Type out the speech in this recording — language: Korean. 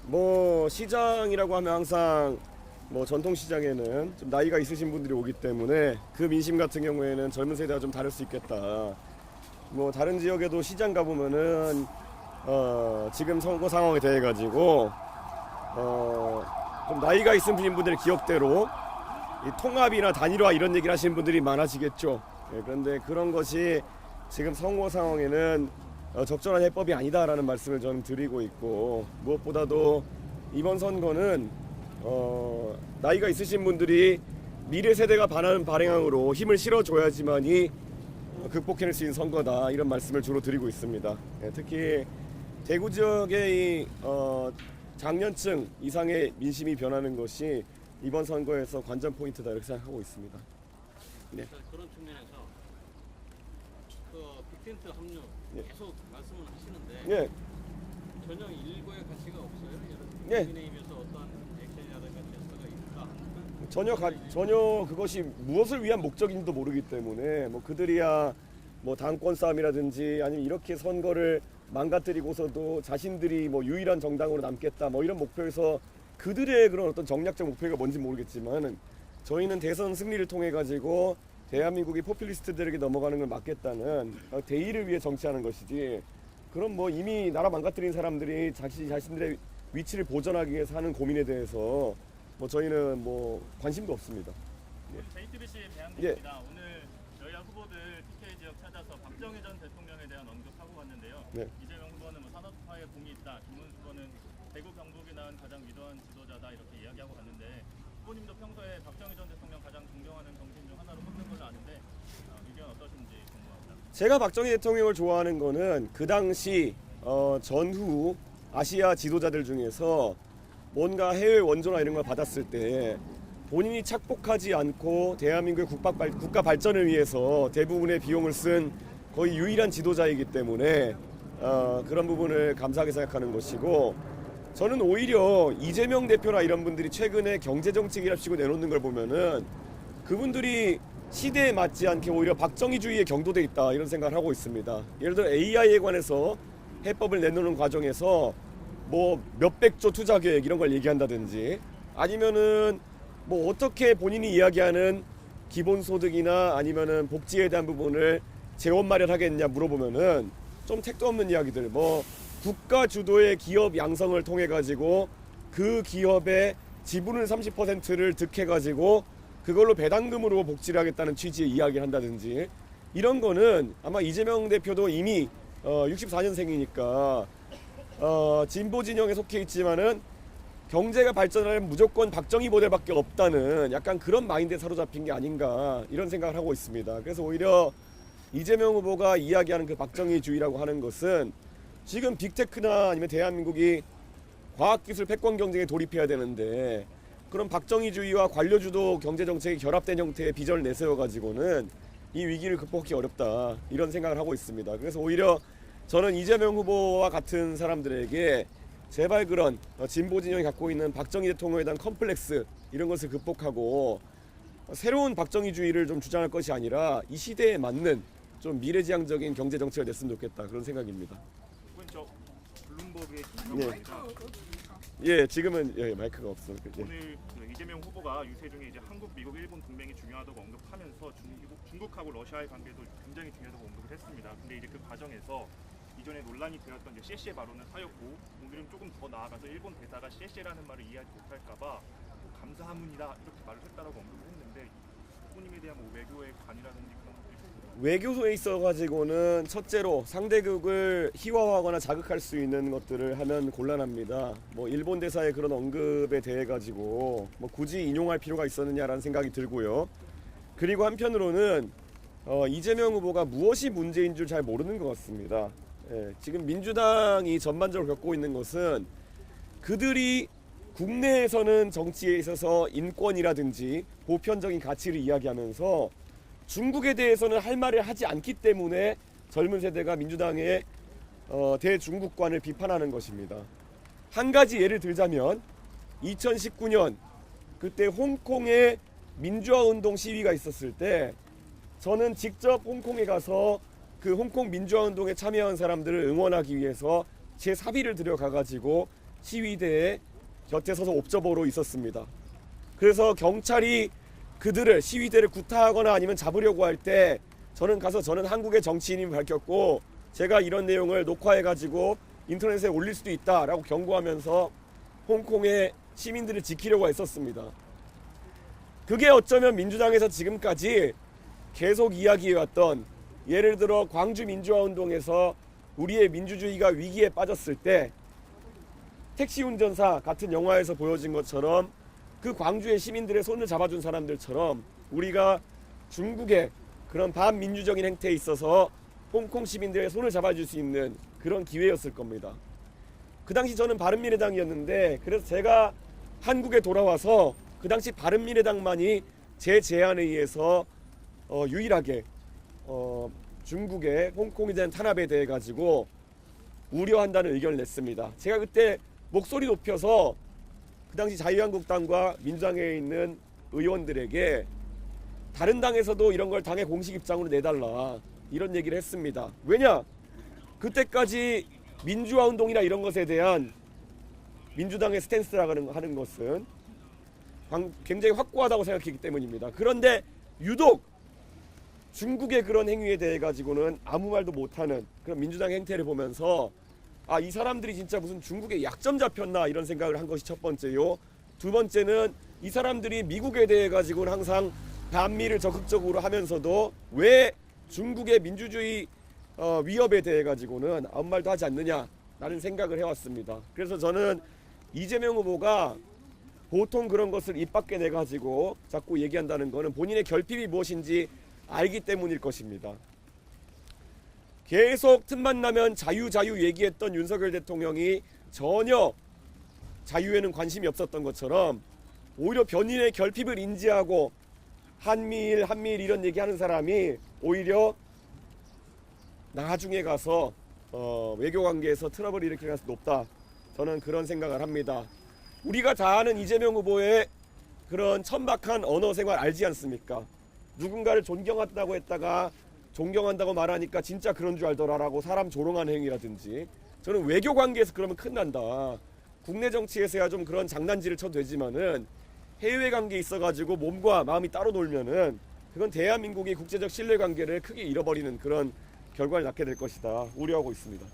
뭐 시장이라고 하면 항상 뭐 전통시장에는 좀 나이가 있으신 분들이 오기 때문에 그 민심 같은 경우에는 젊은 세대와 좀 다를 수 있겠다. 뭐 다른 지역에도 시장 가보면은 지금 선거 상황에 대해 가지고 좀 나이가 있으신 분들의 기억대로 이 통합이나 단일화 이런 얘기를 하시는 분들이 많아지겠죠. 예, 그런데 그런 것이 지금 선거 상황에는 적절한 해법이 아니다라는 말씀을 저는 드리고 있고, 무엇보다도 이번 선거는 나이가 있으신 분들이 미래 세대가 바라는 방향으로 힘을 실어줘야지만이 극복해낼 수 있는 선거다, 이런 말씀을 주로 드리고 있습니다. 예, 특히 대구 지역의 이 장년층 이상의 민심이 변하는 것이 이번 선거에서 관전 포인트다, 이렇게 생각하고 있습니다. 네. 그런 측면에서 그 빅텐트 합류 예. 계속 말씀을 하시는데 예, 전혀 일고의 가치가 없어요. 예. 국민의힘에서 어떠한 액션이라든가 제스처가 있을까? 전혀 그것이 무엇을 위한 목적인지도 모르기 때문에 뭐 그들이야 뭐 당권 싸움이라든지 아니면 이렇게 선거를 망가뜨리고서도 자신들이 뭐 유일한 정당으로 남겠다 뭐 이런 목표에서 그들의 그런 어떤 정략적 목표가 뭔지 모르겠지만, 저희는 대선 승리를 통해 가지고 대한민국이 포퓰리스트들에게 넘어가는 걸 막겠다는 대의를 위해 정치하는 것이지, 그럼 뭐 이미 나라 망가뜨린 사람들이 자신들의 위치를 보존하기 위해서 하는 고민에 대해서 뭐 저희는 뭐 관심도 없습니다. JTBC 배양입니다. 오늘 여야 후보들 TK 지역 찾아서 박정희 전 대통령에 대한 언급하고 왔는데요. 네. 이재명 후보는 뭐 산업화에 공이 있다, 김문수 후보는 대구 경북이 낳은 가장 위대한 지도자다, 이렇게 이야기하고 갔는데, 후보님도 평소에 박정희 전 대통령 가장 존경하는 정신 중 하나로 꼽는 걸로 아는데 의견 어떠신지 궁금합니다. 제가 박정희 대통령을 좋아하는 거는 그 당시 전후 아시아 지도자들 중에서 뭔가 해외 원조나 이런 걸 받았을 때 본인이 착복하지 않고 대한민국의 국가 발전을 위해서 대부분의 비용을 쓴 거의 유일한 지도자이기 때문에 그런 부분을 감사하게 생각하는 것이고, 저는 오히려 이재명 대표나 이런 분들이 최근에 경제정책이랍시고 내놓는 걸 보면은 그분들이 시대에 맞지 않게 오히려 박정희주의에 경도돼 있다, 이런 생각을 하고 있습니다. 예를 들어 AI에 관해서 해법을 내놓는 과정에서 뭐 몇백조 투자 계획 이런 걸 얘기한다든지, 아니면은 뭐 어떻게 본인이 이야기하는 기본소득이나 아니면은 복지에 대한 부분을 재원 마련하겠냐 물어보면은 좀 택도 없는 이야기들, 뭐 국가 주도의 기업 양성을 통해 가지고 그 기업의 지분을 30%를 득해 가지고 그걸로 배당금으로 복지를 하겠다는 취지의 이야기를 한다든지, 이런 거는 아마 이재명 대표도 이미 64년생이니까 진보 진영에 속해 있지만은 경제가 발전하려면 무조건 박정희 모델밖에 없다는 약간 그런 마인드에 사로잡힌 게 아닌가, 이런 생각을 하고 있습니다. 그래서 오히려 이재명 후보가 이야기하는 그 박정희주의라고 하는 것은 지금 빅테크나 아니면 대한민국이 과학기술 패권 경쟁에 돌입해야 되는데, 그런 박정희주의와 관료주도 경제정책이 결합된 형태의 비전을 내세워가지고는 이 위기를 극복하기 어렵다, 이런 생각을 하고 있습니다. 그래서 오히려 저는 이재명 후보와 같은 사람들에게 제발 그런 진보 진영이 갖고 있는 박정희 대통령에 대한 컴플렉스, 이런 것을 극복하고 새로운 박정희주의를 좀 주장할 것이 아니라 이 시대에 맞는 좀 미래지향적인 경제정책을 냈으면 좋겠다, 그런 생각입니다. 이건 저 블룸버그의 예. 김정은입니다. 예, 지금은 마이크가 없어. 예. 오늘 그 이재명 후보가 유세 중에 이제 한국, 미국, 일본 동맹이 중요하다고 언급하면서 중국하고 러시아의 관계도 굉장히 중요하다고 언급을 했습니다. 근데 이제 그 과정에서 이전에 논란이 되었던 이제 CC의 발언은 하였고, 오늘은 조금 더 나아가서 일본 대사가 CC라는 말을 이해하지 못할까봐 감사합니다 이렇게 말을 했다라고 언급을 했는데, 후보님에 대한 뭐 외교의 관이라든지 그런 것들이 외교소에 있어 가지고는 첫째로 상대국을 희화화하거나 자극할 수 있는 것들을 하면 곤란합니다. 뭐 일본 대사의 그런 언급에 대해 가지고 뭐 굳이 인용할 필요가 있었느냐라는 생각이 들고요. 그리고 한편으로는 이재명 후보가 무엇이 문제인 줄 잘 모르는 것 같습니다. 예, 지금 민주당이 전반적으로 겪고 있는 것은 그들이 국내에서는 정치에 있어서 인권이라든지 보편적인 가치를 이야기하면서 중국에 대해서는 할 말을 하지 않기 때문에 젊은 세대가 민주당의 대중국관을 비판하는 것입니다. 한 가지 예를 들자면 2019년 그때 홍콩에 민주화운동 시위가 있었을 때 저는 직접 홍콩에 가서 그 홍콩 민주화운동에 참여한 사람들을 응원하기 위해서 제 사비를 들여가가지고 시위대의 곁에 서서 옵저버로 있었습니다. 그래서 경찰이 그들을 시위대를 구타하거나 아니면 잡으려고 할 때 저는 한국의 정치인임을 밝혔고 제가 이런 내용을 녹화해가지고 인터넷에 올릴 수도 있다라고 경고하면서 홍콩의 시민들을 지키려고 했었습니다. 그게 어쩌면 민주당에서 지금까지 계속 이야기해왔던, 예를 들어 광주 민주화운동에서 우리의 민주주의가 위기에 빠졌을 때 택시 운전사 같은 영화에서 보여진 것처럼 그 광주의 시민들의 손을 잡아준 사람들처럼 우리가 중국의 그런 반민주적인 행태에 있어서 홍콩 시민들의 손을 잡아줄 수 있는 그런 기회였을 겁니다. 그 당시 저는 바른미래당이었는데, 그래서 제가 한국에 돌아와서 그 당시 바른미래당만이 제 제안에 의해서 유일하게 중국의 홍콩에 대한 탄압에 대해 가지고 우려한다는 의견을 냈습니다. 제가 그때 목소리 높여서 그 당시 자유한국당과 민주당에 있는 의원들에게 다른 당에서도 이런 걸 당의 공식 입장으로 내달라, 이런 얘기를 했습니다. 왜냐? 그때까지 민주화운동이나 이런 것에 대한 민주당의 스탠스라고 하는 것은 굉장히 확고하다고 생각했기 때문입니다. 그런데 유독 중국의 그런 행위에 대해 가지고는 아무 말도 못하는 그런 민주당의 행태를 보면서 이 사람들이 진짜 무슨 중국에 약점 잡혔나, 이런 생각을 한 것이 첫 번째요. 두 번째는 이 사람들이 미국에 대해 가지고는 항상 반미를 적극적으로 하면서도 왜 중국의 민주주의 위협에 대해 가지고는 아무 말도 하지 않느냐라는 생각을 해왔습니다. 그래서 저는 이재명 후보가 보통 그런 것을 입 밖에 내 가지고 자꾸 얘기한다는 것은 본인의 결핍이 무엇인지 알기 때문일 것입니다. 계속 틈만 나면 자유 얘기했던 윤석열 대통령이 전혀 자유에는 관심이 없었던 것처럼 오히려 본인의 결핍을 인지하고 한미일 이런 얘기하는 사람이 오히려 나중에 가서 외교관계에서 트러블을 일으킬 가능성이 높다, 저는 그런 생각을 합니다. 우리가 다 아는 이재명 후보의 그런 천박한 언어 생활 알지 않습니까? 누군가를 존경한다고 했다가 존경한다고 말하니까 진짜 그런 줄 알더라라고 사람 조롱하는 행위라든지, 저는 외교관계에서 그러면 큰일 난다. 국내 정치에서야 좀 그런 장난질을 쳐도 되지만은 해외 관계에 있어가지고 몸과 마음이 따로 놀면은 그건 대한민국의 국제적 신뢰관계를 크게 잃어버리는 그런 결과를 낳게 될 것이다, 우려하고 있습니다.